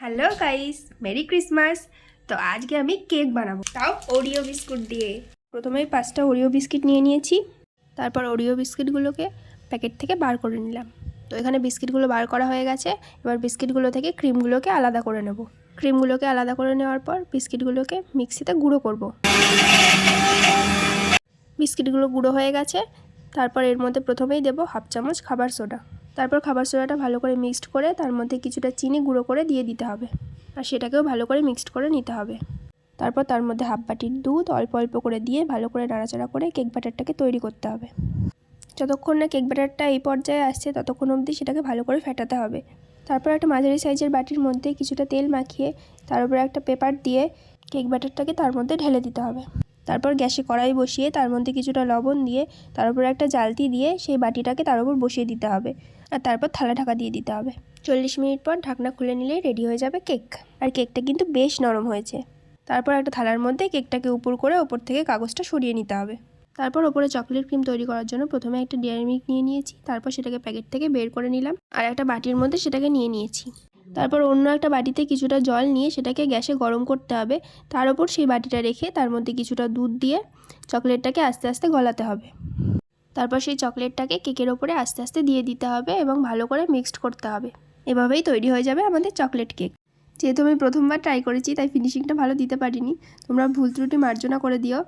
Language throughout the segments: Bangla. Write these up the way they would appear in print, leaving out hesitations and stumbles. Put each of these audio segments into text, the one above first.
Hello guys, merry Christmas. তো আজকে আমি কেক বানাবো, তাও ওরিও বিস্কুট দিয়ে। প্রথমেই 5টা ওরিও বিস্কিট নিয়ে নিয়েছি। তারপর ওরিও বিস্কিটগুলোকে প্যাকেট থেকে বার করে নিলাম। তো এখানে বিস্কিটগুলো বার করা হয়ে গেছে। এবার বিস্কিটগুলো থেকে ক্রিমগুলোকে আলাদা করে নেব। ক্রিমগুলোকে আলাদা করে নেওয়ার পর বিস্কিটগুলোকে মিক্সিতে গুঁড়ো করব। বিস্কিটগুলো গুঁড়ো হয়ে গেছে। তারপর এর মধ্যে প্রথমেই দেব হাফ চামচ খাবার সোডা। তারপর খাবার সোডাটা ভালো করে মিক্সড করে তার মধ্যে কিছুটা চিনি গুঁড়ো করে দিয়ে দিতে হবে, আর সেটাকেও ভালো করে মিক্সড করে নিতে হবে। তারপর তার মধ্যে হাফ বাটির দুধ অল্প অল্প করে দিয়ে ভালো করে নাড়াচাড়া করে কেক ব্যাটারটাকে তৈরি করতে হবে। যতক্ষণ না কেক ব্যাটারটা এই পর্যায়ে আসছে ততক্ষণ অবধি সেটাকে ভালো করে ফেটাতে হবে। তারপর একটা মাঝারি সাইজের বাটির মধ্যে কিছুটা তেল মাখিয়ে তার উপরে একটা পেপার দিয়ে কেক ব্যাটারটাকে তার মধ্যে ঢেলে দিতে হবে। তারপর গ্যাসে কড়াই বসিয়ে তার মধ্যে কিছুটা লবণ দিয়ে তার উপরে একটা জালতি দিয়ে সেই বাটিটাকে তার উপর বসিয়ে দিতে হবে, আর তারপর থালা ঢাকা দিয়ে দিতে হবে। 40 মিনিট পর ঢাকনা খুলে নিলেই রেডি হয়ে যাবে কেক। আর কেকটা কিন্তু বেশ নরম হয়েছে। তারপর একটা থালার মধ্যে কেকটাকে উপর করে ওপর থেকে কাগজটা সরিয়ে নিতে হবে। তারপর ওপরে চকলেট ক্রিম তৈরি করার জন্য প্রথমে একটা ডেয়ারি মিল্ক নিয়ে নিয়েছি। তারপর সেটাকে প্যাকেট থেকে বের করে নিলাম আর একটা বাটির মধ্যে সেটাকে নিয়ে নিয়েছি। তারপর অন্য একটা বাটিতে কিছুটা জল নিয়ে সেটাকে গ্যাসে গরম করতে হবে। তার উপর সেই বাটিটা রেখে তার মধ্যে কিছুটা দুধ দিয়ে চকলেটটাকে আস্তে আস্তে গলাতে হবে। তারপর সেই চকলেটটাকে কেকের ওপরে আস্তে আস্তে দিয়ে দিতে হবে এবং ভালো করে মিক্সড করতে হবে। এভাবেই তৈরি হয়ে যাবে আমাদের চকলেট কেক। যেহেতু আমি প্রথমবার ট্রাই করেছি তাই ফিনিশিংটা ভালো দিতে পারিনি, তোমরা ভুল ত্রুটি মার্জনা করে দিও।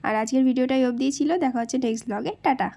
আর আজকের ভিডিওটা এই অবধিই ছিল। দেখা হচ্ছে নেক্সট ব্লগে। টাটা।